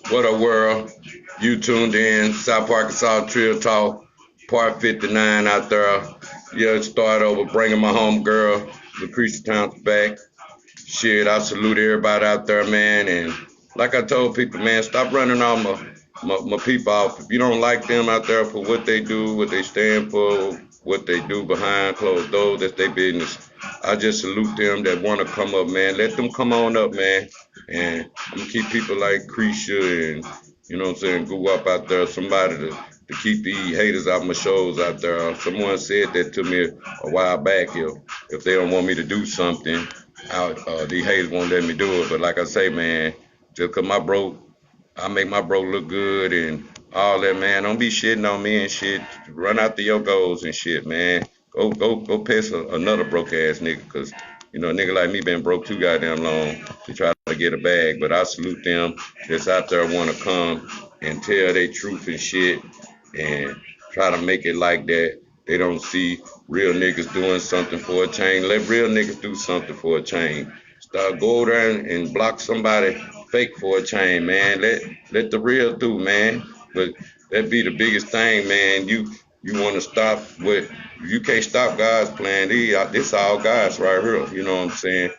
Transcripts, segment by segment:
What a world. You tuned in. South Arkansas Trill Talk, part 59 out there. Yeah, start over bringing my homegirl, Lucretia Towns back. Shit, I salute everybody out there, man. And like I told people, man, stop running all my people off. If you don't like them out there for what they do, what they stand for, what they do behind closed doors, that's their business. I just salute them that want to come up, man. Let them come on up, man. And I'm gonna keep people like Cretia and what I'm saying, go up out there, somebody to keep the haters out my shows out there. Someone said that to me a while back. If they don't want me to do something, out these haters won't let me do it. But like I say, man, just cause I make my bro look good and all that, man. Don't be shitting on me and shit. Run after your goals and shit, man. Go piss another broke ass nigga, cause a nigga like me been broke too goddamn long to try to get a bag. But I salute them that's out there wanna come and tell their truth and shit and try to make it like that. They don't see real niggas doing something for a change. Let real niggas do something for a change. Start go there and block somebody fake for a change, man. Let the real do, man. But that be the biggest thing, man. You want to stop what you can't stop God's plan. This all God's right here. You know what I'm saying?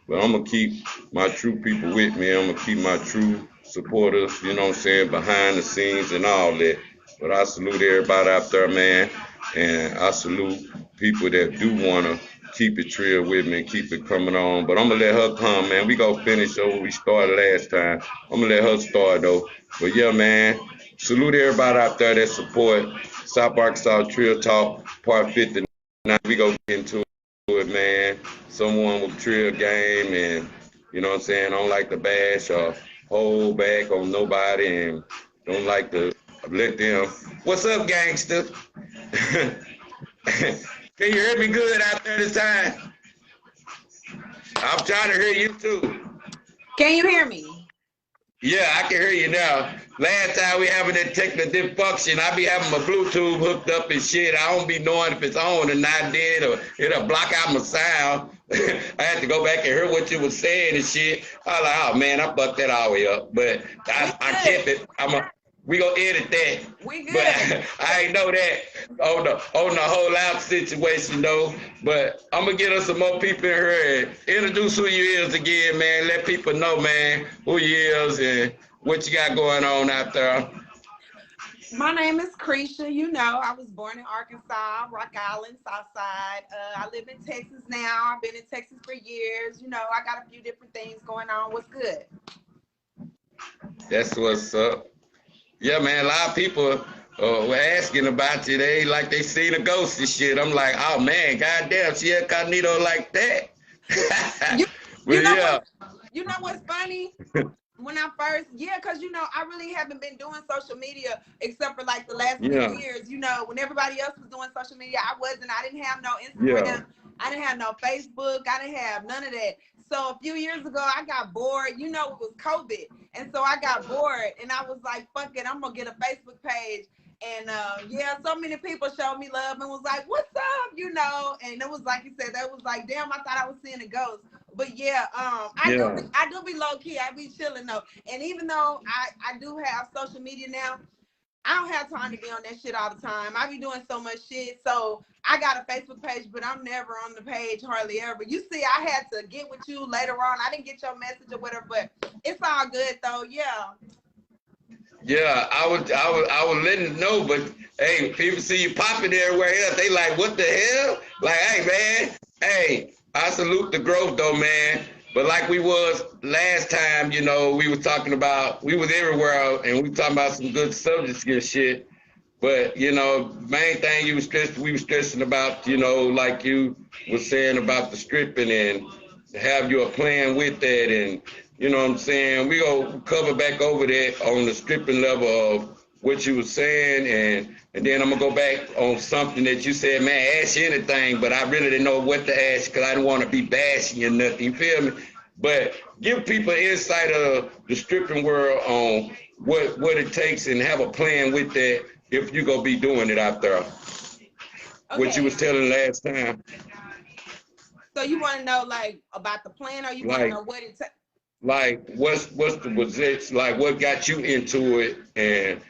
But I'm gonna keep my true people with me. I'm gonna keep my true supporters. You know what I'm saying? Behind the scenes and all that. But I salute everybody out there, man. And I salute people that do want to keep it trill with me and keep it coming on. But I'm going to let her come, man. We going to finish over we started last time. I'm going to let her start, though. But yeah, man, salute everybody out there that support South Arkansas Trill Talk, part 59. We going to get into it, man. Someone with Trill game and, you know what I'm saying, don't like to bash or hold back on nobody and don't like to let them. What's up, gangster? Can you hear me good out there this time? I'm trying to hear you too. Can you hear me? Yeah, I can hear you now. Last time we having that technical dysfunction, I be having my Bluetooth hooked up and shit. I don't be knowing if it's on or not dead or it'll block out my sound. I had to go back and hear what you was saying and shit. I was like, oh man, I fucked that all the way up. But I kept it. We gonna edit that. We good. But I ain't know that on the whole out situation though. But I'm gonna get us some more people in here and introduce who you is again, man. Let people know, man, who you is and what you got going on out there. My name is Cretia. You know, I was born in Arkansas, Rock Island, Southside. I live in Texas now. I've been in Texas for years. You know, I got a few different things going on. What's good? That's what's up. Yeah, man, a lot of people were asking about you. They like they seen a ghost and shit. I'm like, oh man, goddamn, she incognito like that. you know yeah. You know what's funny? When I first, because I really haven't been doing social media except for like the last few years. You know, when everybody else was doing social media, I wasn't. I didn't have no Instagram. Yeah. I didn't have no Facebook. I didn't have none of that. So a few years ago, I got bored. You know, it was COVID. And so I got bored and I was like, fuck it, I'm going to get a Facebook page. And so many people showed me love and was like, what's up? You know, and it was like you said, that was like, damn, I thought I was seeing a ghost. But I do be low key. I be chilling though. And even though I do have social media now, I don't have time to be on that shit all the time. I be doing so much shit. So I got a Facebook page, but I'm never on the page hardly ever. You see, I had to get with you later on. I didn't get your message or whatever, but it's all good though. Yeah. Yeah, I was letting you know, but hey, people see you popping everywhere else. They like, what the hell? Like, hey man, hey, I salute the growth though, man. But like we was last time, you know, we was talking about, we was everywhere and we talking about some good subjects and shit. But, you know, main thing we was stressing about, you know, like you was saying about the stripping and have you a plan with that. And, you know what I'm saying? We gonna cover back over that on the stripping level of what you was saying. And then I'm gonna go back on something that you said, man, ask you anything, but I really didn't know what to ask because I didn't want to be bashing or nothing, you feel me? But give people insight of the stripping world on what it takes and have a plan with that if you gonna be doing it out there. Okay. What you was telling last time. So you want to know like about the plan, or you want to know what it takes? like what's the position, like what got you into it, and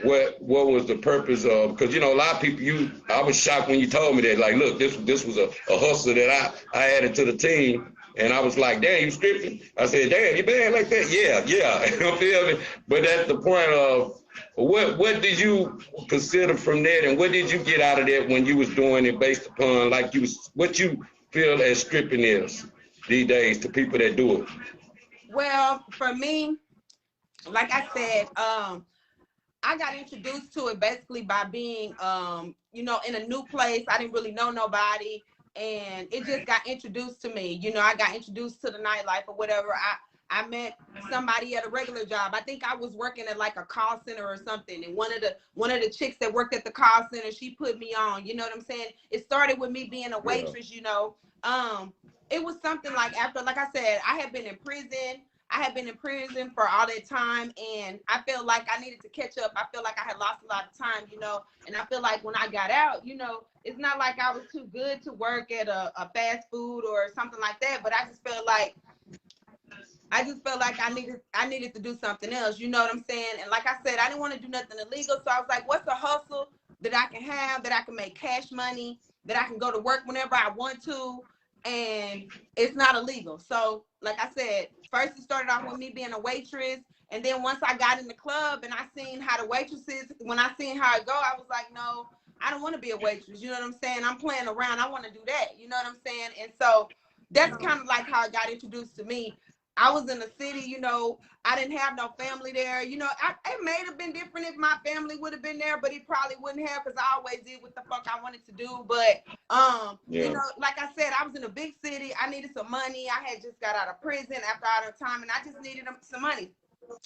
what was the purpose of? Because you know, a lot of people, I was shocked when you told me that, like, look, this was a hustle that I added to the team. And I was like, damn, you stripping? I said, damn, you bad like that? Yeah. You feel me? But that's the point of what did you consider from that, and what did you get out of that when you was doing it based upon like what you feel as stripping is these days to people that do it? Well, for me, like I said, I got introduced to it basically by being, you know, in a new place. I didn't really know nobody, and it just got introduced to me. You know, I got introduced to the nightlife or whatever. I met somebody at a regular job. I think I was working at like a call center or something, and one of the chicks that worked at the call center, she put me on. You know what I'm saying? It started with me being a waitress. You know, it was something like after, like I said, I had been in prison. I had been in prison for all that time, and I felt like I needed to catch up. I feel like I had lost a lot of time, you know, and I feel like when I got out, you know, it's not like I was too good to work at a fast food or something like that, but I just felt like I needed to do something else, you know what I'm saying? And like I said, I didn't want to do nothing illegal, so I was like, what's a hustle that I can have, that I can make cash money, that I can go to work whenever I want to, and it's not illegal. So like I said, first it started off with me being a waitress, and then once I got in the club and I seen how the waitresses, when I seen how it go, I was like, no, I don't want to be a waitress, you know what I'm saying? I'm playing around, I want to do that, you know what I'm saying? And so that's kind of like how it got introduced to me. I was in the city, you know, I didn't have no family there. You know, it may have been different if my family would have been there, but it probably wouldn't have, because I always did what the fuck I wanted to do. But, you know, like I said, I was in a big city. I needed some money. I had just got out of prison after all the time, and I just needed some money.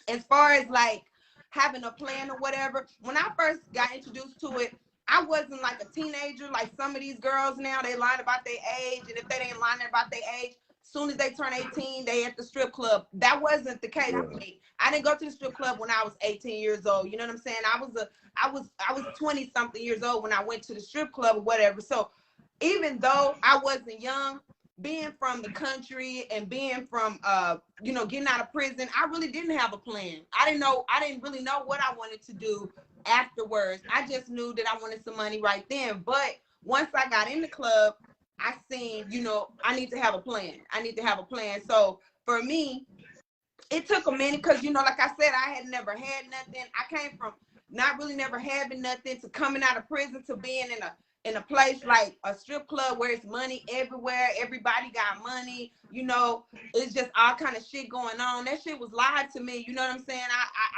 As far as like having a plan or whatever, when I first got introduced to it, I wasn't like a teenager like some of these girls now. They lying about their age, and if they ain't lying about their age, soon as they turn 18, they at the strip club. That wasn't the case for me. I didn't go to the strip club when I was 18 years old. You know what I'm saying? I was 20 something years old when I went to the strip club or whatever. So even though I wasn't young, being from the country and being from you know, getting out of prison, I really didn't have a plan. I didn't really know what I wanted to do afterwards. I just knew that I wanted some money right then. But once I got in the club, I seen, you know, I need to have a plan. I need to have a plan. So for me, it took a minute because, you know, like I said, I had never had nothing. I came from not really never having nothing to coming out of prison to being in a place like a strip club where it's money everywhere. Everybody got money. You know, it's just all kind of shit going on. That shit was live to me. You know what I'm saying?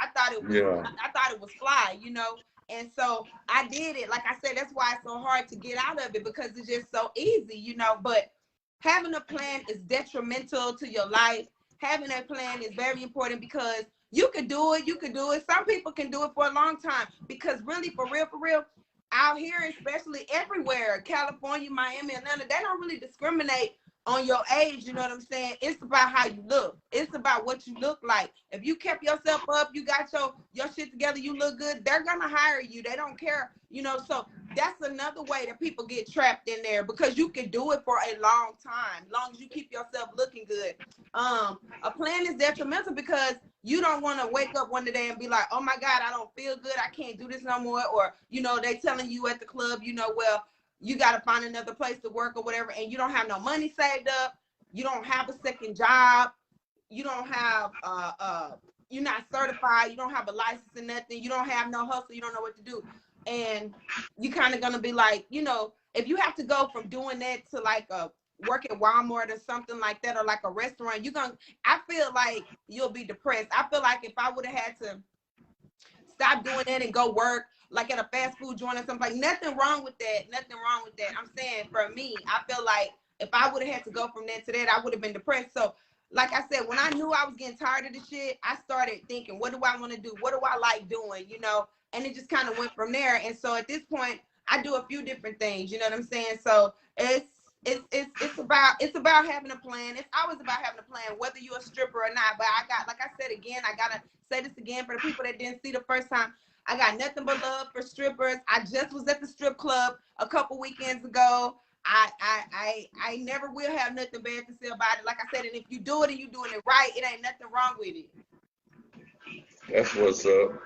I thought it was, I thought it was fly, you know? And so I did it. Like I said, that's why it's so hard to get out of it, because it's just so easy, you know. But having a plan is detrimental to your life. Having a plan is very important, because you could do it. You could do it. Some people can do it for a long time, because really, for real, out here, especially everywhere, California, Miami, Atlanta, they don't really discriminate on your age. You know what I'm saying? It's about how you look. It's about what you look like. If you kept yourself up, you got your shit together, you look good, they're gonna hire you. They don't care, you know. So that's another way that people get trapped in there, because you can do it for a long time, long as you keep yourself looking good. A plan is detrimental, because you don't want to wake up one day and be like, oh my God, I don't feel good, I can't do this no more. Or, you know, they telling you at the club, you know, well, you got to find another place to work or whatever, and you don't have no money saved up, you don't have a second job, you don't have you're not certified, you don't have a license and nothing, you don't have no hustle, you don't know what to do. And you kind of gonna be like, you know, if you have to go from doing that to like a work at Walmart or something like that, or like a restaurant, I feel like you'll be depressed. I feel like if I would have had to stop doing that and go work like at a fast food joint or something, like, nothing wrong with that. I'm saying, for me, I feel like if I would have had to go from that to that, I would have been depressed. So like I said, when I knew I was getting tired of the shit, I started thinking, what do I want to do? What do I like doing? You know, and it just kind of went from there. And so at this point, I do a few different things. You know what I'm saying? So it's about having a plan. It's always about having a plan, whether you're a stripper or not. But like I said again, I gotta say this again for the people that didn't see the first time. I got nothing but love for strippers. I just was at the strip club a couple weekends ago. I never will have nothing bad to say about it. Like I said, and if you do it and you doing it right, it ain't nothing wrong with it. That's what's up.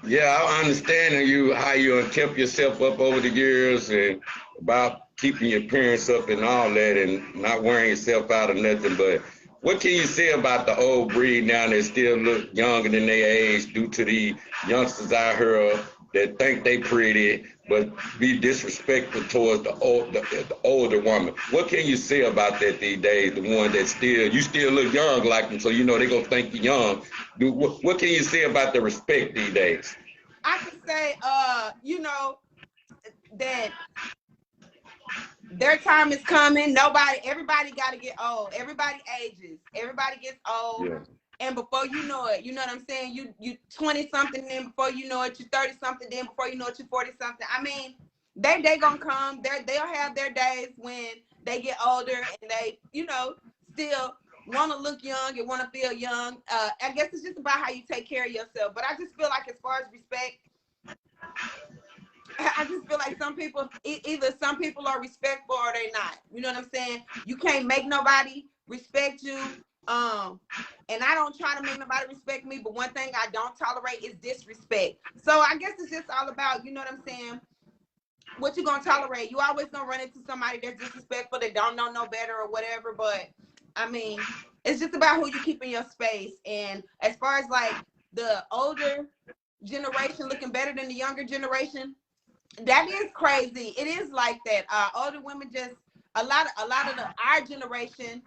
Yeah, I understand how you kept yourself up over the years and about keeping your appearance up and all that and not wearing yourself out or nothing. But what can you say about the old breed now that still look younger than their age due to the youngsters out here that think they pretty but be disrespectful towards the older woman? What can you say about that these days? The one that you still look young like them, so you know they gonna think you're young. What can you say about the respect these days? I can say, you know, that their time is coming. Everybody got to get old. Everybody ages. Everybody gets old. Yeah. And before you know it, you know what I'm saying? You 20 something, then before you know it, you 30 something, then before you know it, you 40 something. I mean, they gonna come. They'll have their days when they get older and they, you know, still want to look young and want to feel young. I guess it's just about how you take care of yourself. But I just feel like as far as respect, I just feel like some people, either some people are respectful or they not. You know what I'm saying? You can't make nobody respect you. And I don't try to make nobody respect me, but one thing I don't tolerate is disrespect. So I guess it's just all about, you know what I'm saying, what you gonna tolerate. You always gonna run into somebody that's disrespectful, that don't know no better or whatever, but I mean, it's just about who you keep in your space. And as far as like the older generation looking better than the younger generation, that is crazy. It is like that. Older women just, a lot of our generation,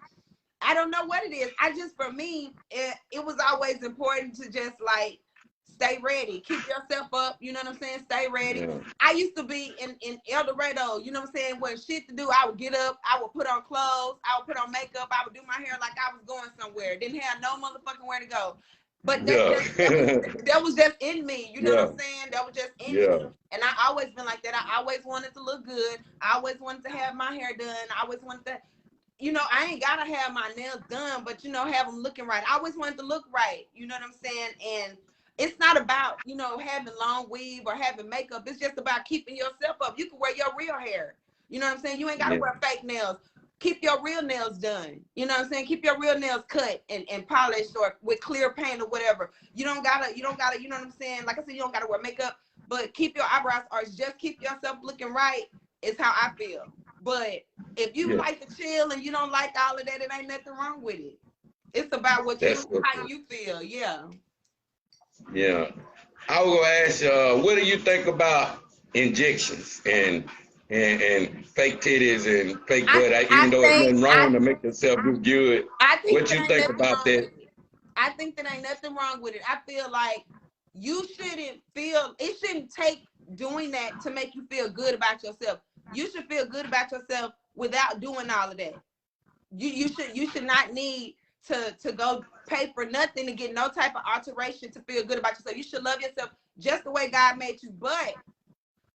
I don't know what it is. For me, it was always important to just like stay ready, keep yourself up. You know what I'm saying? Stay ready. Yeah. I used to be in El Dorado. You know what I'm saying? When shit to do, I would get up, I would put on clothes, I would put on makeup, I would do my hair like I was going somewhere. Didn't have no motherfucking where to go. But that was just in me. You know what I'm saying? That was just in me. And I always been like that. I always wanted to look good. I always wanted to have my hair done. I always wanted to, you know, I ain't gotta have my nails done, but you know, have them looking right. I always wanted to look right. You know what I'm saying? And it's not about, you know, having long weave or having makeup. It's just about keeping yourself up. You can wear your real hair. You know what I'm saying? You ain't gotta wear fake nails. Keep your real nails done. You know what I'm saying? Keep your real nails cut and polished or with clear paint or whatever. You don't gotta, you know what I'm saying? Like I said, you don't gotta wear makeup, but keep your eyebrows or just keep yourself looking right is how I feel. But if you like to chill and you don't like all of that, it ain't nothing wrong with it. It's about how you feel. Yeah. Yeah. I was gonna ask you, what do you think about injections and fake titties and fake butt? Even though it's nothing wrong to make yourself look good, what you think about that? I think that ain't nothing wrong with it. I feel like it shouldn't take doing that to make you feel good about yourself. You should feel good about yourself without doing all of that. You should not need to go pay for nothing to get no type of alteration to feel good about yourself. You should love yourself just the way God made you. But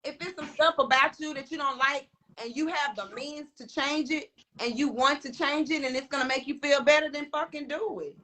if it's some stuff about you that you don't like and you have the means to change it and you want to change it and it's gonna make you feel better, then fucking do it.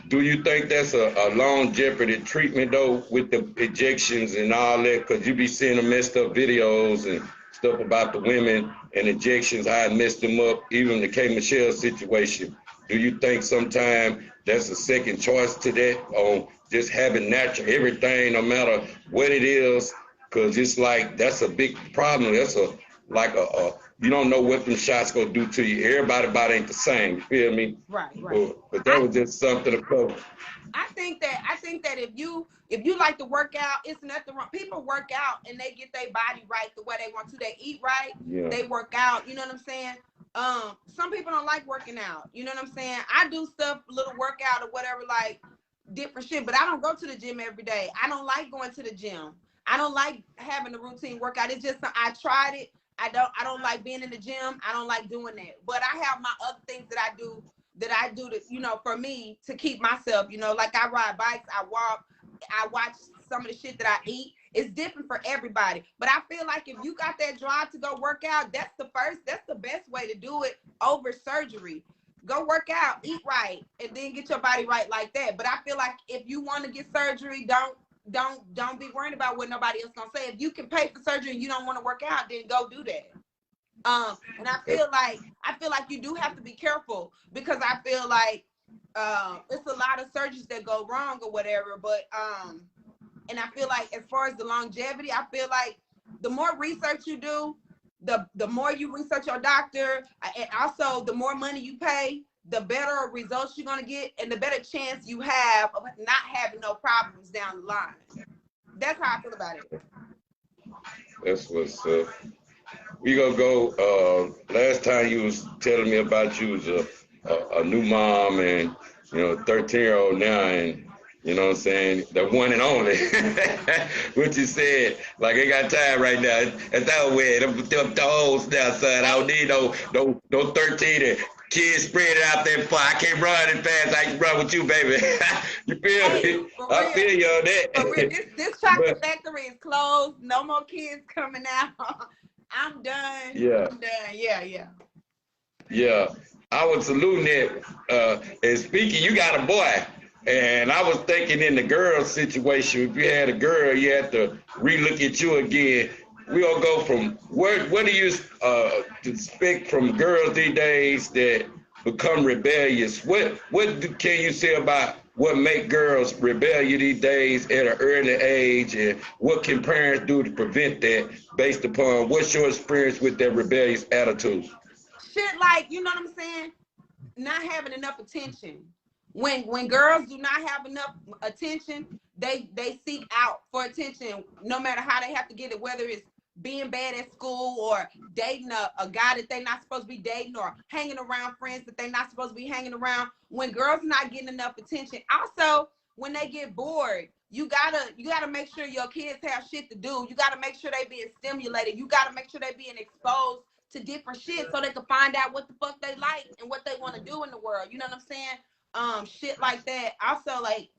Do you think that's a longevity treatment though with the injections and all that? Because you be seeing the messed up videos and stuff about the women and injections, how it messed them up, even the K. Michelle situation. Do you think sometimes that's a second choice to that, on just having natural everything, no matter what it is? Because it's like, that's a big problem. That's you don't know what them shots gonna do to you. Everybody's body ain't the same. You feel me? Right. But that was just something to cover. I think that if you like to work out, it's nothing wrong. People work out and they get their body right the way they want to. They eat right. Yeah. They work out. You know what I'm saying? Some people don't like working out. You know what I'm saying? I do stuff, little workout or whatever, like different shit. But I don't go to the gym every day. I don't like going to the gym. I don't like having a routine workout. It's just I tried it. I don't like being in the gym. I don't like doing that. But I have my other things that I do to, you know, for me to keep myself, you know, like I ride bikes, I walk, I watch some of the shit that I eat. It's different for everybody. But I feel like if you got that drive to go work out, that's the best way to do it over surgery. Go work out, eat right, and then get your body right like that. But I feel like if you want to get surgery, don't be worried about what nobody else gonna say. If you can pay for surgery and you don't want to work out, then go do that. And I feel like you do have to be careful, because I feel like it's a lot of surgeries that go wrong or whatever. But and I feel like as far as the longevity, I feel like the more research you do, the more you research your doctor, and also the more money you pay, the better results you're gonna get, and the better chance you have of not having no problems down the line. That's how I feel about it. That's what's up. We gonna go. Last time you was telling me about you was a new mom, and 13-year-old now, and you know what I'm saying, the one and only. What you said, like, I got time right now. It's over with. Them old now, son. I don't need no 13 kids spread it out there far. I can't run as fast. I can run with you, baby. You feel me? I feel you on that. For real, this chocolate factory is closed. No more kids coming out. I'm done. Yeah. I'm done. Yeah. Yeah. I was saluting it. And speaking, you got a boy. And I was thinking in the girl situation, if you had a girl, you had to relook at you again. We gonna go from what do you expect from girls these days that become rebellious? What can you say about what make girls rebellious these days at an early age, and what can parents do to prevent that, based upon what's your experience with their rebellious attitudes? Shit, like, you know what I'm saying? Not having enough attention. When girls do not have enough attention, they seek out for attention, no matter how they have to get it, whether it's being bad at school, or dating a guy that they're not supposed to be dating, or hanging around friends that they're not supposed to be hanging around. When girls not getting enough attention, also when they get bored, you gotta make sure your kids have shit to do. You gotta make sure they being stimulated. You gotta make sure they being exposed to different shit, so they can find out what the fuck they like and what they want to do in the world. You know what I'm saying? Shit like that. Also, like,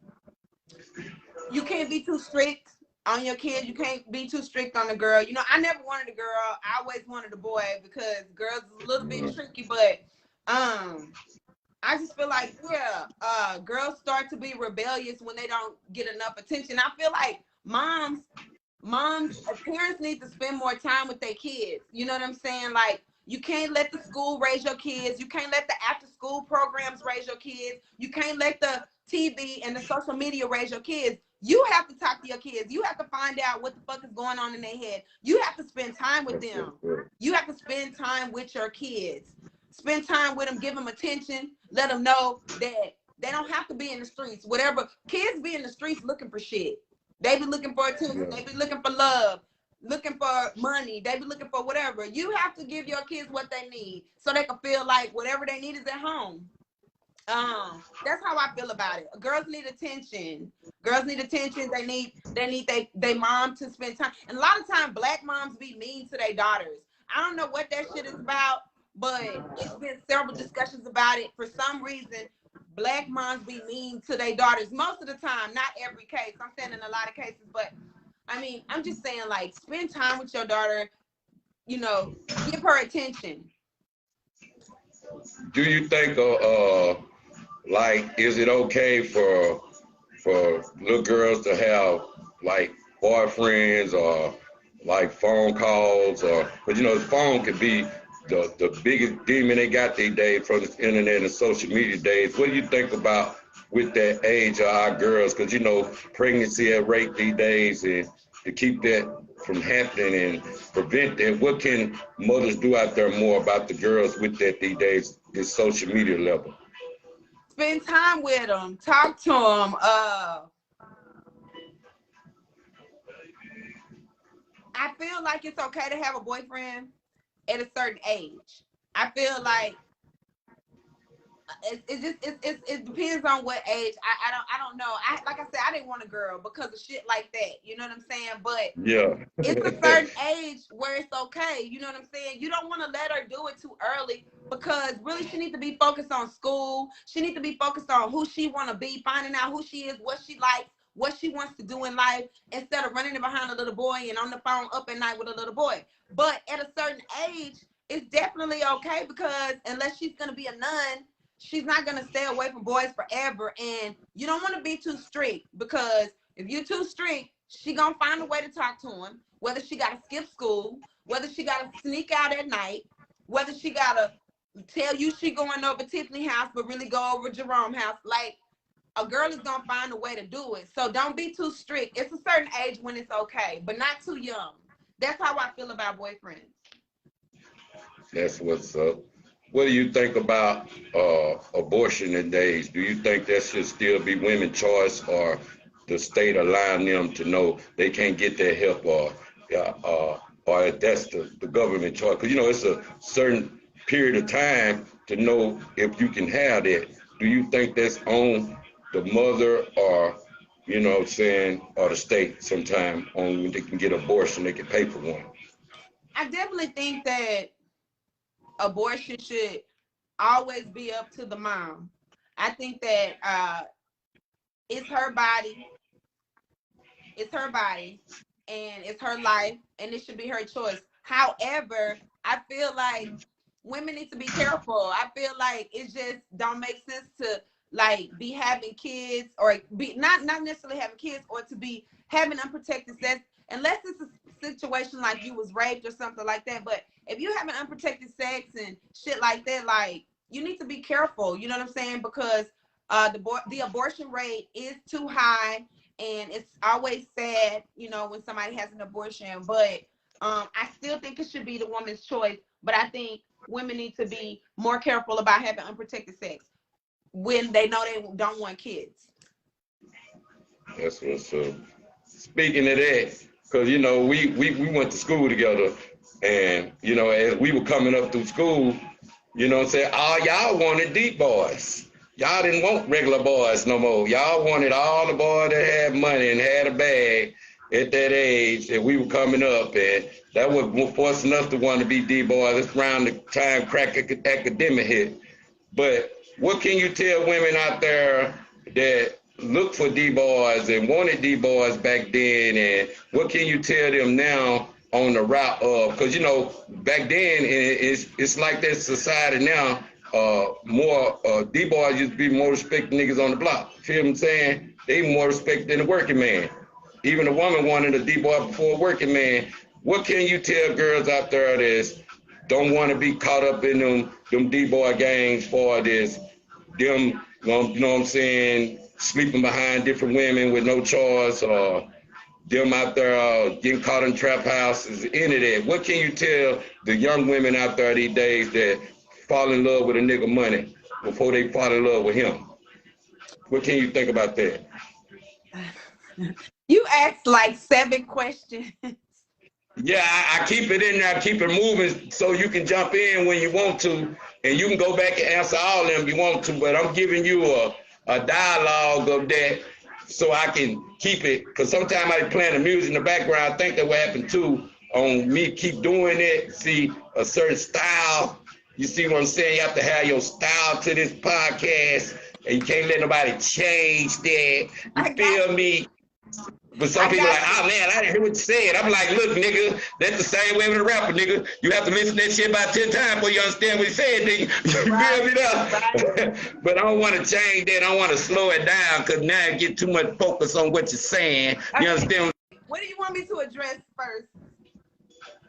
you can't be too strict on your kids. You can't be too strict on the girl. You know, I never wanted a girl. I always wanted a boy, because girls is a little bit tricky. But I just feel like, girls start to be rebellious when they don't get enough attention. I feel like parents need to spend more time with their kids. You know what I'm saying? Like, you can't let the school raise your kids. You can't let the after school programs raise your kids. You can't let the TV and the social media raise your kids. You have to talk to your kids. You have to find out what the fuck is going on in their head. You have to spend time with them. You have to spend time with your kids. Spend time with them, give them attention, let them know that they don't have to be in the streets. Whatever, kids be in the streets looking for shit. They be looking for attention. They be looking for love, looking for money. They be looking for whatever. You have to give your kids what they need, so they can feel like whatever they need is at home. That's how I feel about it. Girls need attention. Girls need attention. They need they mom to spend time. And a lot of times black moms be mean to their daughters. I don't know what that shit is about, but it's been several discussions about it. For some reason, black moms be mean to their daughters most of the time. Not every case. I'm saying in a lot of cases, but I mean, I'm just saying, like, spend time with your daughter. You know, give her attention. Do you think like, is it okay for little girls to have, like, boyfriends, or like phone calls, or, but the phone could be the biggest demon they got these days, from the internet and social media days. What do you think about with that age of our girls? Because pregnancy rate these days, and to keep that from happening and prevent that, what can mothers do out there more about the girls with that these days, this social media level? Spend time with them, talk to them. I feel like it's okay to have a boyfriend at a certain age. I feel like it depends on what age. I don't know. Like I said, I didn't want a girl because of shit like that. You know what I'm saying? But yeah, it's a certain age where it's okay. You know what I'm saying? You don't want to let her do it too early, because really she needs to be focused on school. She needs to be focused on who she want to be, finding out who she is, what she likes, what she wants to do in life, instead of running behind a little boy and on the phone up at night with a little boy. But at a certain age, it's definitely okay, because unless she's going to be a nun, she's not going to stay away from boys forever. And you don't want to be too strict, because if you're too strict, she going to find a way to talk to him, whether she got to skip school, whether she got to sneak out at night, whether she gotta tell you she going over Tiffany house, but really go over Jerome house. Like, a girl is gonna find a way to do it. So don't be too strict. It's a certain age when it's okay, but not too young. That's how I feel about boyfriends. That's what's up. What do you think about abortion nowadays? Do you think that should still be women's choice, or the state allowing them to know they can't get their help, or that's the government choice? Because, you know, it's a certain period of time to know if you can have that. Do you think that's on the mother, or, you know what I'm saying, or the state sometime on when they can get abortion, they can pay for one? I definitely think that abortion should always be up to the mom. I think that it's her body. It's her body, and it's her life, and it should be her choice. However, I feel like women need to be careful. I feel like it just don't make sense to like be having kids, or be not necessarily having kids, or to be having unprotected sex, unless it's a situation like you was raped or something like that. But if you having unprotected sex and shit like that, like, you need to be careful. You know what I'm saying? Because the abortion rate is too high, and it's always sad, you know, when somebody has an abortion. But I still think it should be the woman's choice. But I think women need to be more careful about having unprotected sex when they know they don't want kids. That's what's up. Speaking of that, because, you know, we went to school together, and, you know, as we were coming up through school, you know what I'm saying, all y'all wanted deep boys. Y'all didn't want regular boys no more. Y'all wanted all the boys that had money and had a bag at that age, and we were coming up, and that was forcing us to want to be D-boys. It's around the time crack academic hit. But what can you tell women out there that look for D-boys and wanted D-boys back then, and what can you tell them now on the route of, because, you know, back then it's like that society now. More D-boys used to be more respected niggas on the block. Feel what I'm saying? They more respected than the working man. Even a woman wanted a D-boy before a working man. What can you tell girls out there that don't want to be caught up in them D-boy gangs for this, them, you know what I'm saying, sleeping behind different women with no choice, or them out there getting caught in trap houses, any of that? What can you tell the young women out there these days that fall in love with a nigga money before they fall in love with him? What can you think about that? You asked like 7 questions. Yeah, I keep it in there, keep it moving, so you can jump in when you want to, and you can go back and answer all of them if you want to, but I'm giving you a dialogue of that so I can keep it, because sometimes I playing the music in the background. I think that what happened too, on me keep doing it, see a certain style. You see what I'm saying? You have to have your style to this podcast, and you can't let nobody change that. You feel me? But some people are like, oh man, I didn't hear what you said. I'm like, look, nigga, that's the same way with a rapper, nigga. You have to listen to that shit about 10 times before you understand what he said, nigga. You feel me now? But I don't want to change that. I want to slow it down, because now you get too much focus on what you're saying. You understand? What do you want me to address first?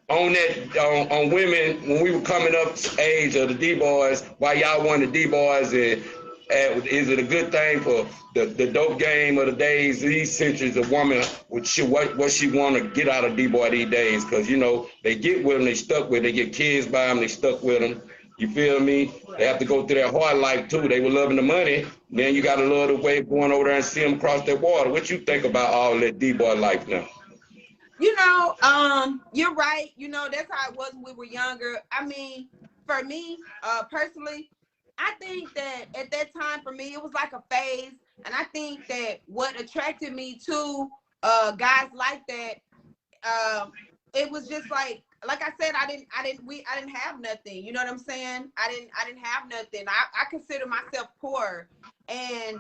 On that, on women, when we were coming up age of the D-boys, why y'all wanted D-boys, and is it a good thing for the dope game of the days, these centuries, a woman, what she want to get out of D-boy these days? Because, you know, they get with them, they stuck with them, they get kids by them, they stuck with them. You feel me? They have to go through their hard life too. They were loving the money. Then you got to love the way going over there and see them cross that water. What you think about all that D-boy life now? You know, you're right. You know, that's how it was when we were younger. I mean, for me, personally, I think that at that time, for me, it was like a phase. And I think that what attracted me to guys like that, it was just like I said, I didn't have nothing. You know what I'm saying? I didn't have nothing. I consider myself poor, and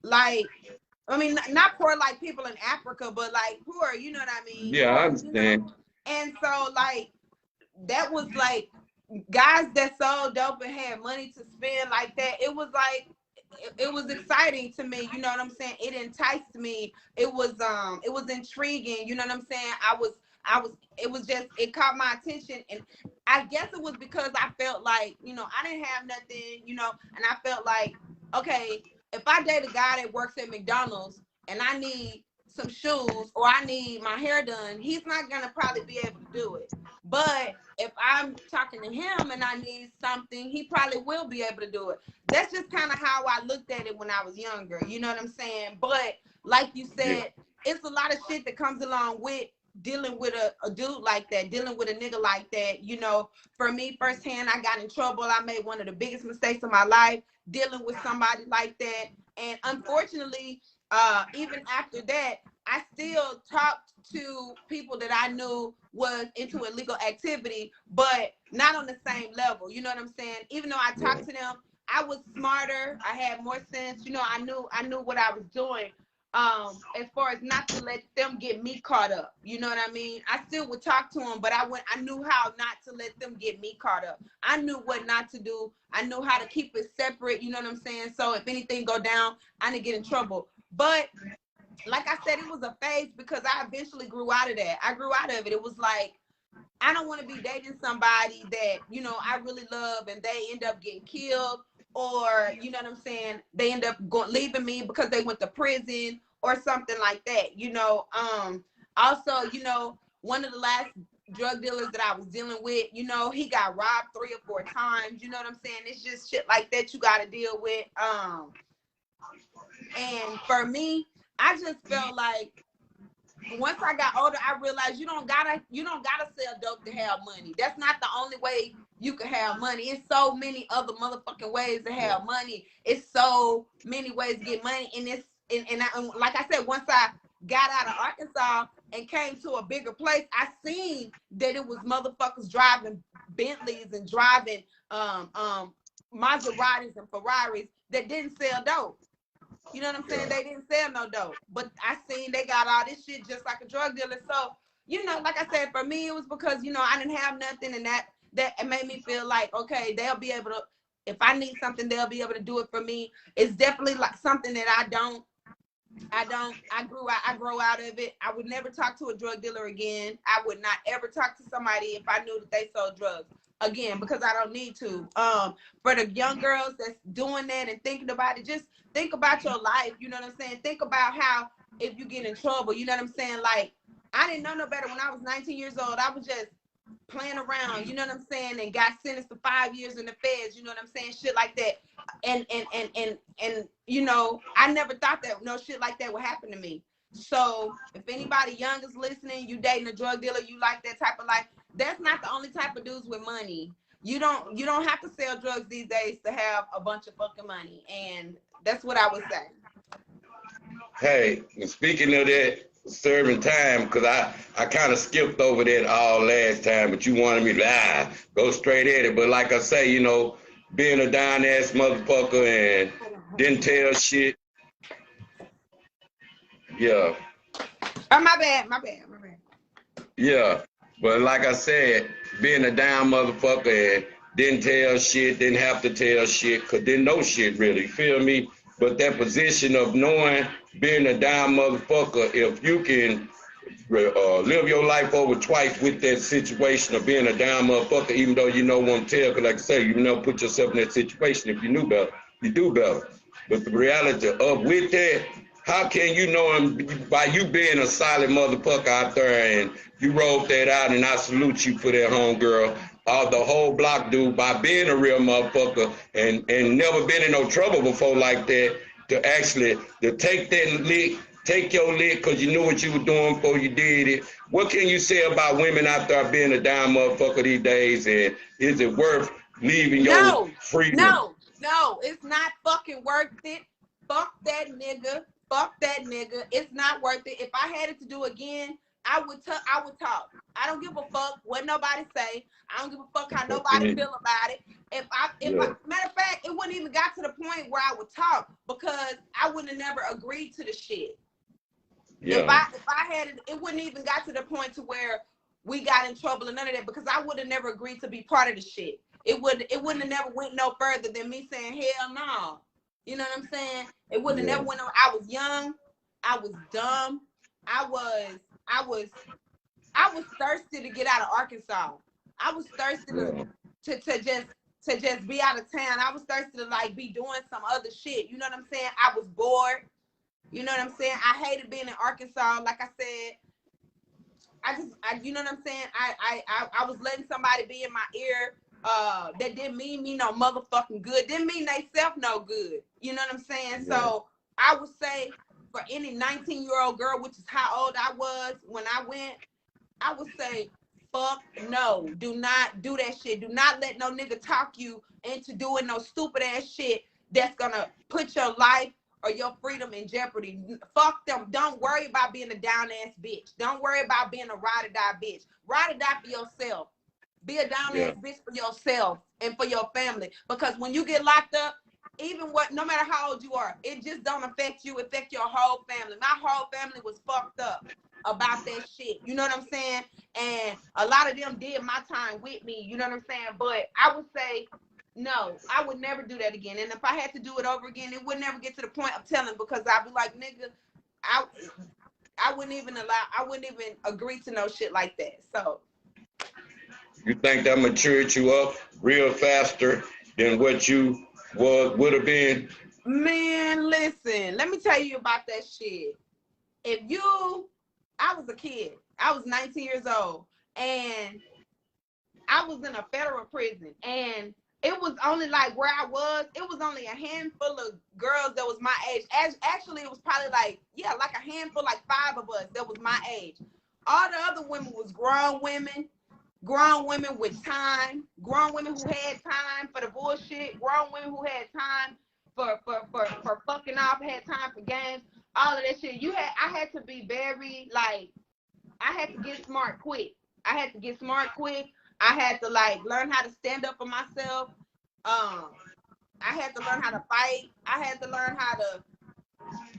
like, I mean, not poor like people in Africa, but like poor, you know what I mean? Yeah, I understand. You know? And so like, that was like, guys that sold dope and had money to spend like that, it was like, it was exciting to me, you know what I'm saying? It enticed me. It was intriguing, you know what I'm saying? it caught my attention. And I guess it was because I felt like, you know, I didn't have nothing, you know, and I felt like, okay, if I date a guy that works at McDonald's and I need some shoes or I need my hair done, he's not gonna probably be able to do it. But if I'm talking to him and I need something, he probably will be able to do it. That's just kind of how I looked at it when I was younger. You know what I'm saying? But like you said, it's a lot of shit that comes along with dealing with a dude like that, dealing with a nigga like that. You know, for me firsthand, I got in trouble. I made one of the biggest mistakes of my life dealing with somebody like that. And unfortunately, even after that, I still talked to people that I knew was into illegal activity, but not on the same level. You know what I'm saying? Even though I talked to them, I was smarter. I had more sense. You know, I knew what I was doing. As far as not to let them get me caught up. You know what I mean? I still would talk to them, but I knew how not to let them get me caught up. I knew what not to do. I knew how to keep it separate. You know what I'm saying? So if anything go down, I didn't get in trouble. But like I said, it was a phase because I eventually grew out of that. I grew out of it. It was like, I don't want to be dating somebody that, you know, I really love and they end up getting killed, or, you know what I'm saying, they end up leaving me because they went to prison or something like that, you know. Also, you know, one of the last drug dealers that I was dealing with, you know, he got robbed 3 or 4 times, you know what I'm saying? It's just shit like that you got to deal with. And for me, I just felt like once I got older, I realized you don't gotta sell dope to have money. That's not the only way you can have money. It's so many other motherfucking ways to have money. It's so many ways to get money. And like I said, once I got out of Arkansas and came to a bigger place, I seen that it was motherfuckers driving Bentleys and driving Maseratis and Ferraris that didn't sell dope. You know what I'm saying? They didn't sell no dope, but I seen they got all this shit just like a drug dealer. So, you know, like I said, for me, it was because, you know, I didn't have nothing, and that it made me feel like, okay, they'll be able to, if I need something, they'll be able to do it for me. It's definitely like something that I grow out of it. I would never talk to a drug dealer again. I would not ever talk to somebody if I knew that they sold drugs again, because I don't need to. For the young girls that's doing that and thinking about it, just think about your life. You know what I'm saying? Think about how if you get in trouble, you know what I'm saying? Like, I didn't know no better when I was 19 years old. I was just playing around, you know what I'm saying, and got sentenced to 5 years in the feds, you know what I'm saying, shit like that. And you know, I never thought that no shit like that would happen to me. So if anybody young is listening, you dating a drug dealer, you like that type of life, that's not the only type of dudes with money. You don't have to sell drugs these days to have a bunch of fucking money. And that's what I would say. Hey, speaking of that, serving time, because I kind of skipped over that all last time, but you wanted me to go straight at it. But like I say, you know, being a down ass motherfucker and didn't tell shit. Yeah. Oh, my bad. Yeah. But like I said, being a down motherfucker and didn't tell shit, didn't have to tell shit, because didn't know shit really, feel me? But that position of knowing, being a down motherfucker, if you can live your life over twice with that situation of being a down motherfucker, even though you don't want to tell, because like I say, you never put yourself in that situation. If you knew better, you do better. But the reality of with that, how can you know him by you being a solid motherfucker out there, and you wrote that out, and I salute you for that, homegirl. The whole block dude, by being a real motherfucker and never been in no trouble before like that, to actually to take that lick, take your lick because you knew what you were doing before you did it. What can you say about women out there being a down motherfucker these days, and is it worth leaving your freedom? No, it's not fucking worth it. Fuck that nigga. It's not worth it. If I had it to do again, I would talk. I don't give a fuck what nobody say. I don't give a fuck how nobody feel about it. Matter of fact, it wouldn't even got to the point where I would talk, because I would have never agreed to the shit. Yeah. If I had it wouldn't even got to the point to where we got in trouble and none of that, because I would have never agreed to be part of the shit. It wouldn't have never went no further than me saying hell no. You know what I'm saying? It wouldn't have never went on. I was young. I was dumb. I I was thirsty to get out of Arkansas. I was thirsty to just be out of town. I was thirsty to like be doing some other shit. You know what I'm saying? I was bored. You know what I'm saying? I hated being in Arkansas. Like I said, you know what I'm saying? I was letting somebody be in my ear that didn't mean me no motherfucking good. Didn't mean they self no good. You know what I'm saying? Yeah. So I would say for any 19-year-old girl, which is how old I was when I went, I would say, fuck no. Do not do that shit. Do not let no nigga talk you into doing no stupid ass shit that's gonna put your life or your freedom in jeopardy. Fuck them. Don't worry about being a down ass bitch. Don't worry about being a ride or die bitch. Ride or die for yourself. Be a down ass bitch for yourself and for your family. Because when you get locked up, no matter how old you are, it just don't affect you, it affect your whole family. My whole family was fucked up about that shit. You know what I'm saying? And a lot of them did my time with me. You know what I'm saying? But I would say, no, I would never do that again. And if I had to do it over again, it would never get to the point of telling, because I'd be like, nigga, I wouldn't even agree to no shit like that. So. You think that matured you up real faster than what you would have been? Man, listen, let me tell you about that shit. I was a kid. I was 19 years old, and I was in a federal prison, and it was only like where I was, it was only a handful of girls that was my age. Actually, it was probably like a handful, like 5 of us that was my age. All the other women was grown women with time, grown women who had time for the bullshit, grown women who had time for fucking off, had time for games, all of that shit. I had to be very, like, I had to get smart quick. I had to like learn how to stand up for myself. I had to learn how to fight. I had to learn how to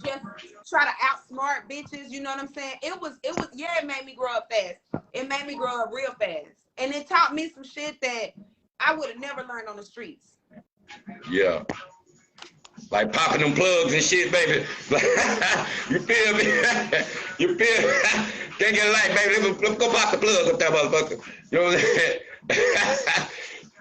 just try to outsmart bitches. You know what I'm saying? It made me grow up fast. It made me grow up real fast. And it taught me some shit that I would have never learned on the streets. Yeah. Like popping them plugs and shit, baby. You feel me? You feel me? Can't get a light, baby. Let's go pop the plug up that motherfucker. You know what I'm saying?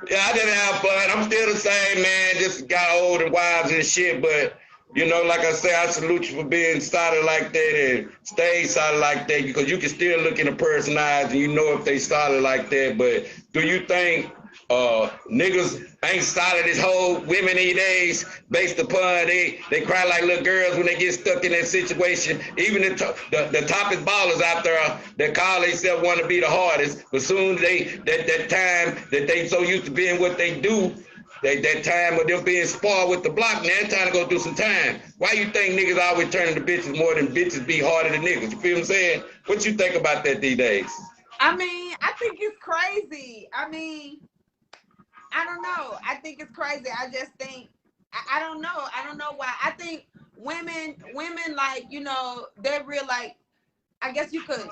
Yeah, I didn't have fun. I'm still the same, man. Just got old and wise and shit, but you know, like I say, I salute you for being solid like that and stay solid like that, because you can still look in a person's eyes and you know if they solid like that. But do you think niggas ain't solid as whole women these days based upon they cry like little girls when they get stuck in that situation? Even the toppest ballers out there that call themselves want to be the hardest, but soon that time that they so used to being what they do, that time of them being sparred with the block, now it's time to go do some time. Why you think niggas always turning to bitches more than bitches be harder than niggas? You feel what I'm saying? What you think about that these days? I mean, I think it's crazy. I mean, I don't know. I think it's crazy. I just think, I don't know. I don't know why. I think women like, you know, they're real, like, I guess you could,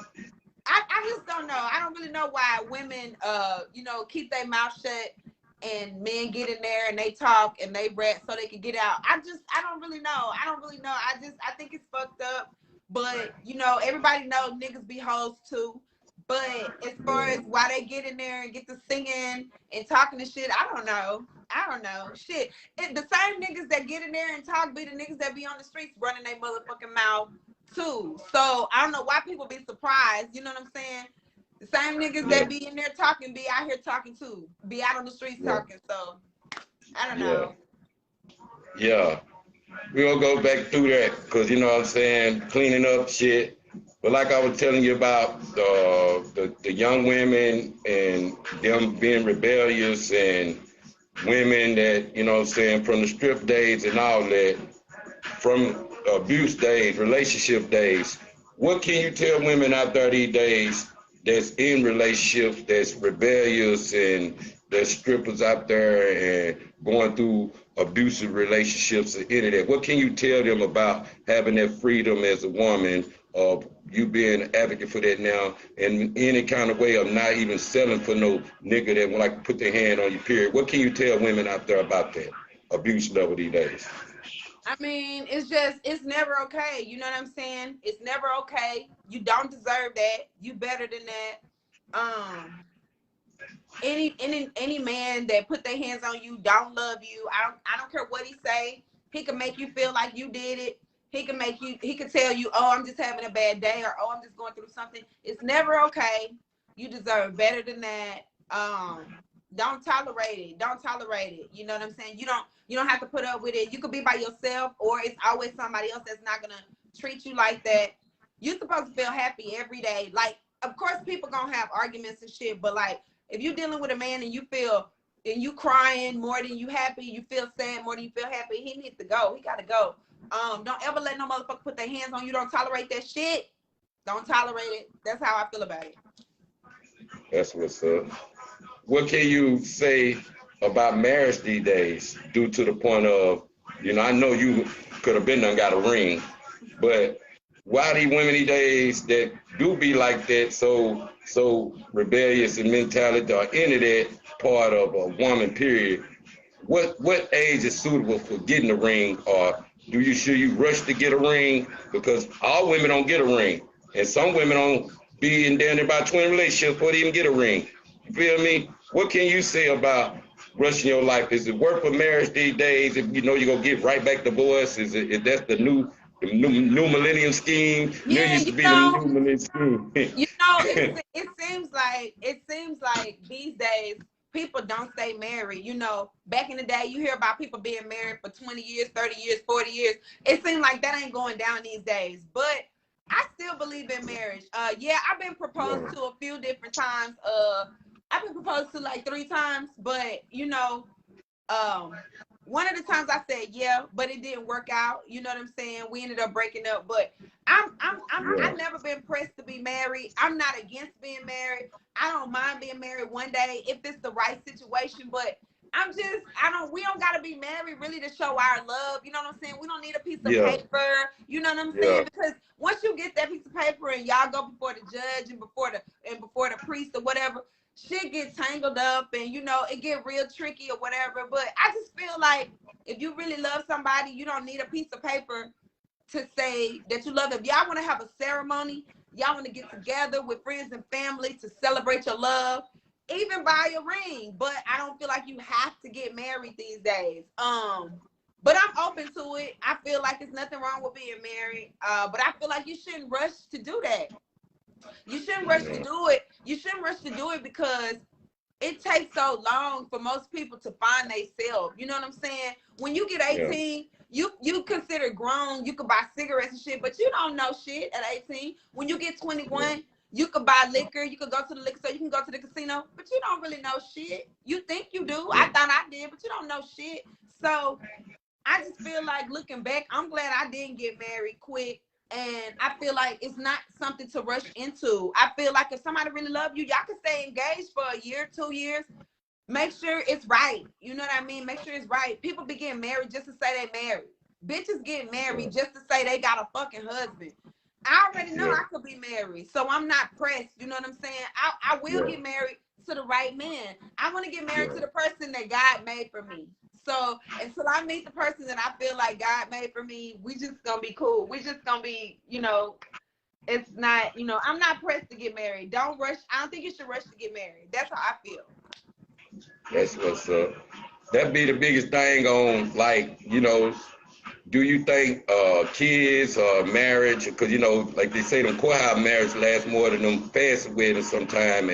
I just don't know. I don't really know why women, you know, keep their mouth shut and men get in there and they talk and they rap so they can get out. I don't really know. I think it's fucked up. But, you know, everybody knows niggas be hoes too. But as far as why they get in there and get to singing and talking and shit, I don't know. Shit. The same niggas that get in there and talk be the niggas that be on the streets running their motherfucking mouth too. So I don't know why people be surprised. You know what I'm saying? The same niggas that be in there talking be out here talking too. Be out on the streets talking. So I don't know. Yeah. We'll go back through that because, you know what I'm saying, cleaning up shit. But like I was telling you about the young women and them being rebellious and women that, you know what I'm saying, from the strip days and all that, from abuse days, relationship days, what can you tell women out there these days that's in relationships, that's rebellious and there's strippers out there and going through abusive relationships and any of that? What can you tell them about having that freedom as a woman, of you being an advocate for that now, and any kind of way of not even selling for no nigga that would like to put their hand on you, period? What can you tell women out there about that abuse level these days? I mean, it's never okay. You know what I'm saying? It's never okay. You don't deserve that. You better than that. Any man that put their hands on you don't love you. I don't care what he say. He can make you feel like you did it. He can tell you, oh, I'm just having a bad day, or oh, I'm just going through something. It's never okay. You deserve better than that. Don't tolerate it. Don't tolerate it. You know what I'm saying? You don't have to put up with it. You could be by yourself, or it's always somebody else that's not gonna treat you like that. You're supposed to feel happy every day. Like, of course, people gonna have arguments and shit, but like, if you're dealing with a man and you crying more than you happy, you feel sad more than you feel happy, he needs to go. He gotta go. Don't ever let no motherfucker put their hands on you. Don't tolerate that shit. Don't tolerate it. That's how I feel about it. That's what's up. What can you say about marriage these days, due to the point of, I know you could have been done got a ring, but why these women these days that do be like that, so rebellious in mentality or any of that part of a woman, period? What age is suitable for getting a ring, or should you rush to get a ring? Because all women don't get a ring, and some women don't be in there in about 20 relationships before they even get a ring. You feel me? What can you say about rushing your life? Is it worth for marriage these days? If you're gonna get right back divorced, is that the new millennium scheme? Yeah, Used to be the new millennium scheme. It seems like these days people don't stay married. Back in the day, you hear about people being married for 20 years, 30 years, 40 years. It seems like that ain't going down these days. But I still believe in marriage. Yeah, I've been proposed to a few different times. I've been proposed to like 3 times, but one of the times I said yeah, but it didn't work out. You know what I'm saying? We ended up breaking up. But I've never been pressed to be married. I'm not against being married. I don't mind being married one day if it's the right situation. But we don't gotta be married really to show our love. You know what I'm saying? We don't need a piece of paper. You know what I'm saying? Because once you get that piece of paper and y'all go before the judge and before the priest or whatever, shit get tangled up and it get real tricky or whatever. But I just feel like if you really love somebody, you don't need a piece of paper to say that you love them. Y'all want to have a ceremony, y'all want to get together with friends and family to celebrate your love, even buy a ring. But I don't feel like you have to get married these days. But I'm open to it. I feel like there's nothing wrong with being married. But I feel like you shouldn't rush to do that. You shouldn't rush to do it. You shouldn't rush to do it because it takes so long for most people to find themselves. You know what I'm saying? When you get 18, you consider grown. You could buy cigarettes and shit, but you don't know shit at 18. When you get 21, you could buy liquor. You could go to the liquor store. You can go to the casino, but you don't really know shit. You think you do. I thought I did, but you don't know shit. So I just feel like looking back, I'm glad I didn't get married quick. And I feel like it's not something to rush into. I feel like if somebody really loves you, y'all can stay engaged for a year, 2 years. Make sure it's right. You know what I mean? Make sure it's right. People be getting married just to say they married. Bitches get married just to say they got a fucking husband. I already know I could be married, so I'm not pressed. You know what I'm saying? I will get married to the right man. I want to get married to the person that God made for me. So until I meet the person that I feel like God made for me, we just gonna be cool. We just gonna be, it's not, I'm not pressed to get married. Don't rush. I don't think you should rush to get married. That's how I feel. That's what's up. That be the biggest thing on, like, do you think kids or marriage, because, like they say, them courthouse marriage lasts more than them fast weddings sometime,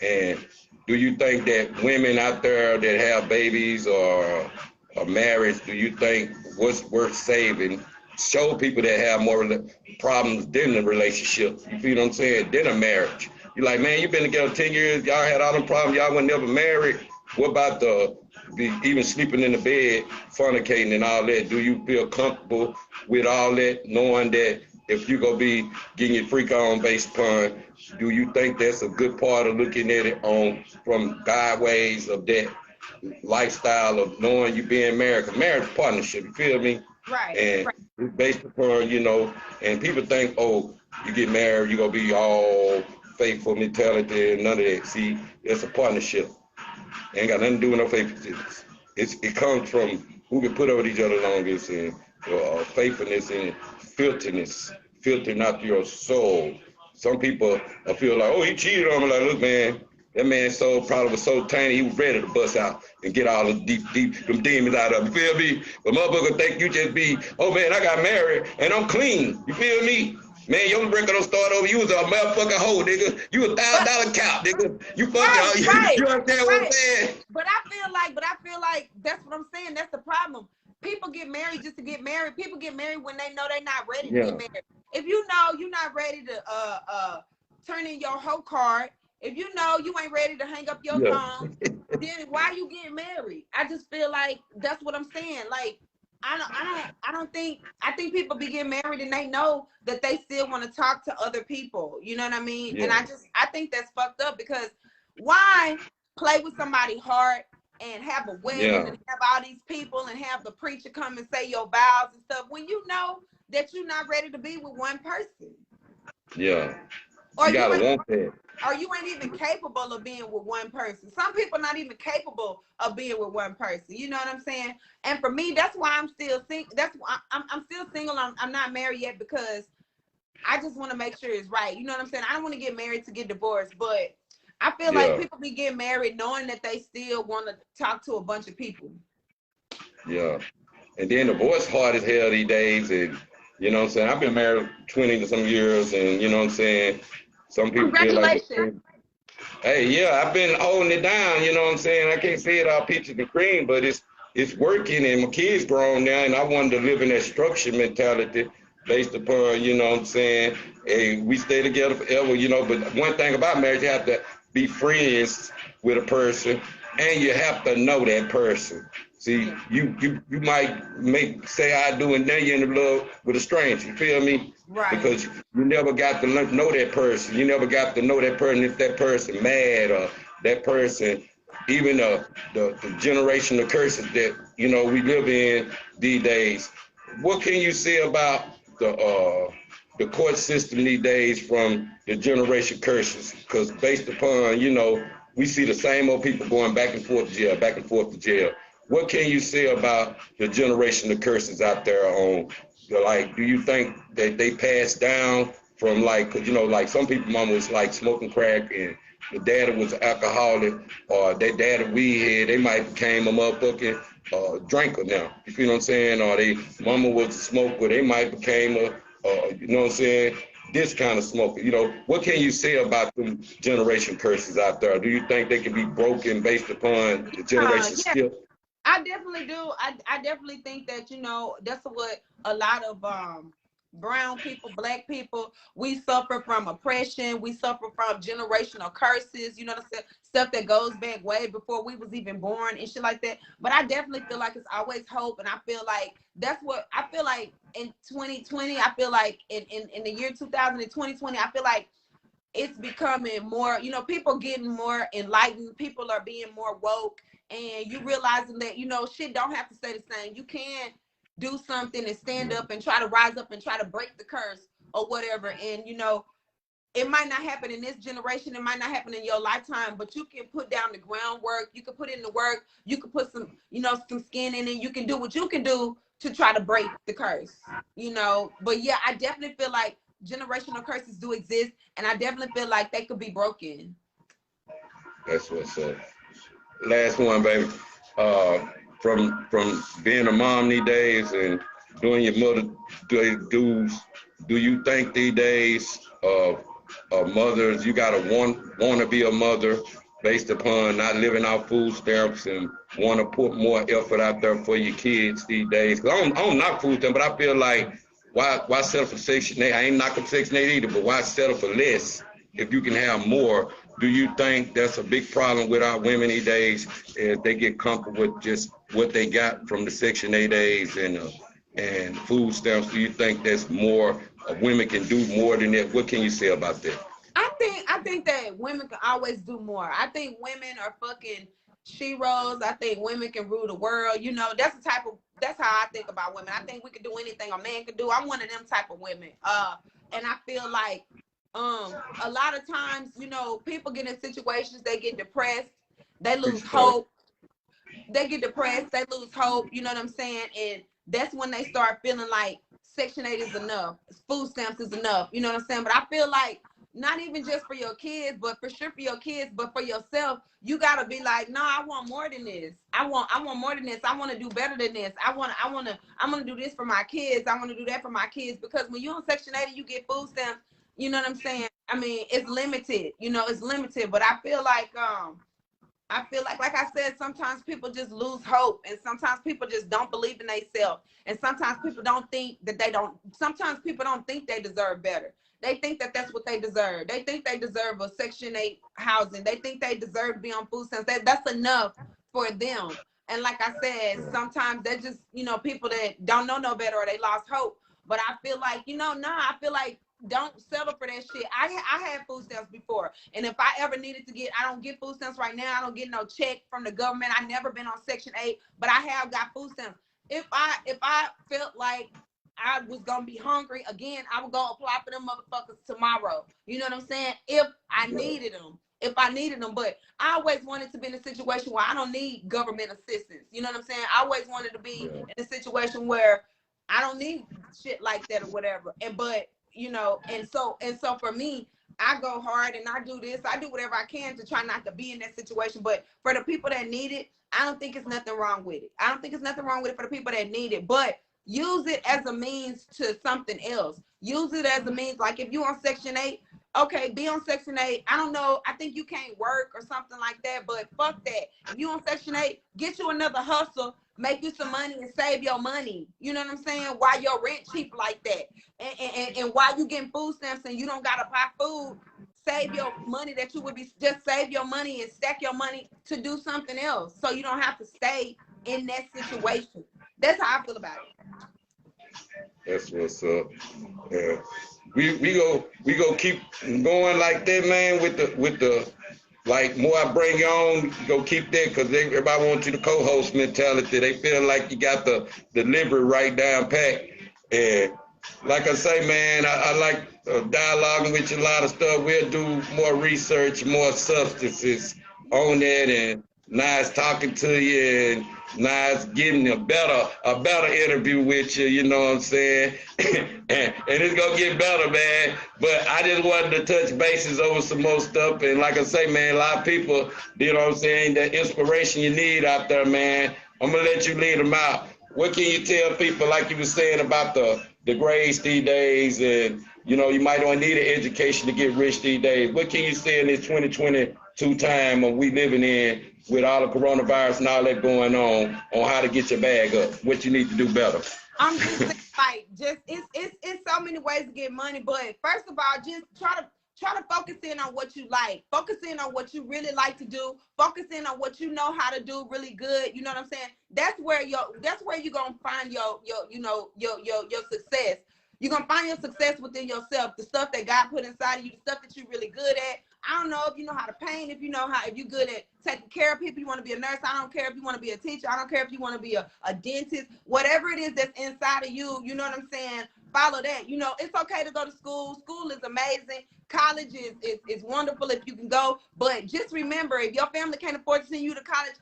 and do you think that women out there that have babies or marriage, do you think what's worth saving? Show people that have more problems than the relationship, you feel what I'm saying, than a marriage. You're like, man, you've been together 10 years, y'all had all them problems, y'all were never married. What about even sleeping in the bed, fornicating and all that? Do you feel comfortable with all that, knowing that if you're going to be getting your freak on based upon, do you think that's a good part of looking at it from God ways of that lifestyle of knowing you being married? Because marriage is a partnership, you feel me? Right. And it's based upon, and people think, oh, you get married, you're going to be all faithful mentality and none of that. See, it's a partnership. Ain't got nothing to do with no favoritism. It comes from who can put over each other longest and faithfulness and filthiness, filtering out your soul. Some people feel like, oh, he cheated on me. Like, look, man, that man's soul probably was so tiny, he was ready to bust out and get all the them demons out of him. You feel me? But motherfucker think you just be, oh man, I got married and I'm clean. You feel me? Man, your record don't start over. You was a motherfucking hoe, nigga. You $1,000 cow, nigga. You fucked out. You understand what I'm saying? But I feel like that's what I'm saying. That's the problem. People get married just to get married. People get married when they know they're not ready to get married. If you know you're not ready to turn in your hoe card, if you know you ain't ready to hang up your phone, then why you getting married? I just feel like that's what I'm saying. Like I think people be getting married and they know that they still want to talk to other people. You know what I mean? And I think that's fucked up, because why play with somebody's heart and have a wedding and have all these people and have the preacher come and say your vows and stuff when you know that you're not ready to be with one person? Yeah. Or you gotta want that. Or you ain't even capable of being with one person. Some people not even capable of being with one person. You know what I'm saying? And for me, that's why I'm still single. That's why I'm still single. I'm not married yet, because I just want to make sure it's right. You know what I'm saying? I don't want to get married to get divorced, but I feel like people be getting married knowing that they still want to talk to a bunch of people. Yeah. And then divorce hard as hell these days. And you know what I'm saying? I've been married 20 to some years, and you know what I'm saying? Some people feel like, hey, yeah, I've been holding it down, you know what I'm saying? I can't say it all peaches and cream, but it's working, and my kids grown now, and I wanted to live in that structure mentality based upon, you know what I'm saying? Hey, we stay together forever, you know, but one thing about marriage, you have to be friends with a person, and you have to know that person. See, you might say I do, and then you're in love with a stranger. You feel me? Right. Because you never got to know that person. You never got to know that person if that person mad, or that person, even the generational curses that you know we live in these days. What can you say about the court system these days from the generation curses? Because based upon, you know, we see the same old people going back and forth to jail, back and forth to jail. What can you say about the generation of curses out there on, like, do you think that they passed down from, like, cause you know, like some people mama was like smoking crack and the daddy was an alcoholic, or their daddy weed head, they might became a motherfucking drinker now. You know what I'm saying? Or they mama was a smoker, they might became a, you know what I'm saying? This kind of smoker. You know, what can you say about them generation curses out there? Do you think they can be broken based upon the generation skill? I definitely do. I definitely think that, you know, that's what a lot of brown people, black people, we suffer from oppression. We suffer from generational curses, you know what I'm saying? Stuff that goes back way before we was even born and shit like that. But I definitely feel like it's always hope. And I feel like that's what I feel like in 2020. I feel like in the year 2000 and 2020, I feel like it's becoming more, you know, people getting more enlightened. People are being more woke. And you realizing that, you know, shit don't have to stay the same. You can do something and stand up and try to rise up and try to break the curse or whatever. And, you know, it might not happen in this generation. It might not happen in your lifetime, but you can put down the groundwork. You can put in the work. You can put some, you know, some skin in it. You can do what you can do to try to break the curse, you know. But yeah, I definitely feel like generational curses do exist. And I definitely feel like they could be broken. That's what's up. Last one, baby. From being a mom these days and doing your mother dues, do you think these days mothers, you gotta want to be a mother based upon not living off food stamps and want to put more effort out there for your kids these days? Cause I don't knock food stamps, but I feel like why settle for Section 8? I ain't knocking Section 8 either, but why settle for less if you can have more? Do you think that's a big problem with our women these days, if they get comfortable with just what they got from the Section 8 days and food stamps? Do you think that's more, women can do more than that? What can you say about that? I think that women can always do more. I think women are fucking sheroes. I think women can rule the world. You know, that's how I think about women. I think we can do anything a man can do. I'm one of them type of women. And I feel like a lot of times, you know, people get in situations, they get depressed, they lose hope. They get depressed, they lose hope, you know what I'm saying? And that's when they start feeling like Section 8 is enough, food stamps is enough. You know what I'm saying? But I feel like not even just for your kids, but for sure for your kids, but for yourself, you gotta be like, no, I want more than this. I want more than this. I want to do better than this. I'm gonna do this for my kids. I want to do that for my kids. Because when you're on Section 8 and you get food stamps, you know what I'm saying? I mean, it's limited. You know, it's limited. But I feel like I said, sometimes people just lose hope, and sometimes people just don't believe in themselves, and sometimes people don't think that sometimes people don't think they deserve better. They think that that's what they deserve. They think they deserve a Section 8 housing. They think they deserve to be on food stamps. That's enough for them. And like I said, sometimes they're just, you know, people that don't know no better, or they lost hope. But I feel like, you know, I feel like don't settle for that shit. I had food stamps before, and if I ever needed to I don't get food stamps right now. I don't get no check from the government. I never been on Section 8, but I have got food stamps. If I felt like I was gonna be hungry again, I would go apply for them motherfuckers tomorrow. You know what I'm saying? If I needed them. But I always wanted to be in a situation where I don't need government assistance. You know what I'm saying? I always wanted to be in a situation where I don't need shit like that or whatever. But you know, and so for me, I go hard and I do this. I do whatever I can to try not to be in that situation. But for the people that need it, I don't think it's nothing wrong with it. I don't think it's nothing wrong with it for the people that need it. But use it as a means to something else. Use it as a means, like if you on Section 8, okay, be on Section 8. I don't know, I think you can't work or something like that, but fuck that. If you on Section 8, get you another hustle, make you some money and save your money. You know what I'm saying? Why your rent cheap like that? And while you getting food stamps and you don't gotta buy food, save your money that you would be, just save your money and stack your money to do something else, so you don't have to stay in that situation. That's how I feel about it. That's what's up. Yeah. We go keep going like that, man. With the like, more I bring you on, go keep that, because everybody wants you to co-host mentality. They feel like you got the delivery right down pat. And like I say, man, I like dialoguing with you a lot of stuff. We'll do more research, more substances on that, and nice talking to you, and nice getting a better interview with you, you know what I'm saying? and it's gonna get better, man. But I just wanted to touch bases over some more stuff. And like I say, man, a lot of people, you know what I'm saying, that inspiration you need out there, man. I'm gonna let you lead them out. What can you tell people, like you were saying about the grades these days, and you know, you might not need an education to get rich these days. What can you say in this 2022 time when we living in, with all the coronavirus and all that going on how to get your bag up? What you need to do better? I'm just like, it's so many ways to get money, but first of all, just try to focus in on what you like. Focus in on what you really like to do. Focus in on what you know how to do really good. You know what I'm saying? That's where you're gonna find your success. You're gonna find your success within yourself, the stuff that God put inside of you, the stuff that you're really good at. I don't know if you know how to paint, if you're good at taking care of people, you want to be a nurse. I don't care if you want to be a teacher. I don't care if you want to be a dentist. Whatever it is that's inside of you, you know what I'm saying? Follow that. You know, it's okay to go to school. School is amazing. College is wonderful if you can go. But just remember, if your family can't afford to send you to college,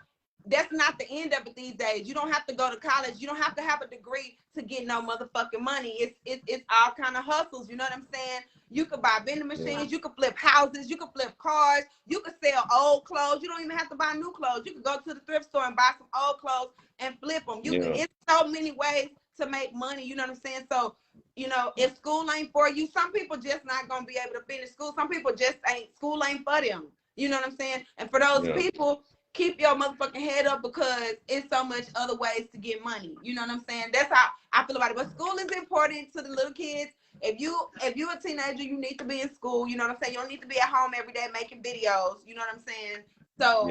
that's not the end of it these days. You don't have to go to college. You don't have to have a degree to get no motherfucking money. It's all kind of hustles. You know what I'm saying? You could buy vending machines. You could flip houses. You could flip cars. You could sell old clothes. You don't even have to buy new clothes. You could go to the thrift store and buy some old clothes and flip them. It's so many ways to make money. You know what I'm saying? So, you know, if school ain't for you, some people just not going to be able to finish school. Some people just school ain't for them. You know what I'm saying? And for those people, keep your motherfucking head up, because it's so much other ways to get money. You know what I'm saying? That's how I feel about it. But school is important to the little kids. If you're a teenager, you need to be in school. You know what I'm saying? You don't need to be at home every day making videos. You know what I'm saying? So,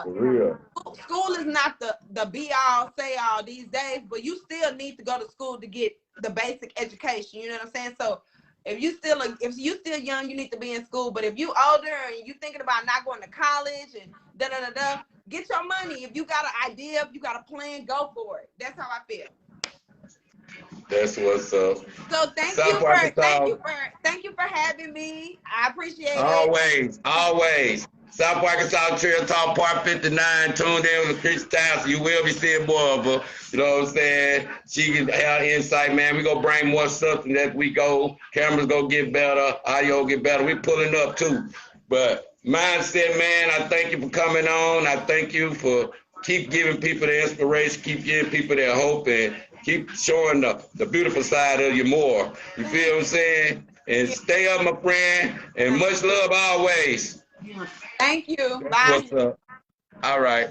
for real. School is not the be all say all these days, but you still need to go to school to get the basic education. You know what I'm saying? So if you still young, you need to be in school. But if you older and you thinking about not going to college and get your money. If you got an idea, if you got a plan, go for it. That's how I feel. That's what's up. So thank you for having me. I appreciate it. Always. South Arkansas Trill Talk Part 59. Tuned in with Lucretia Townsend. You will be seeing more of her. You know what I'm saying? She can have insight, man. We gonna bring more substance as we go. Cameras gonna get better. Audio get better. We pulling up too. But mindset, man, I thank you for coming on. I thank you for keep giving people the inspiration, keep giving people their hope, and keep showing the beautiful side of you more. You feel what I'm saying? And stay up, my friend, and much love always. Thank you. Bye. What's up? All right.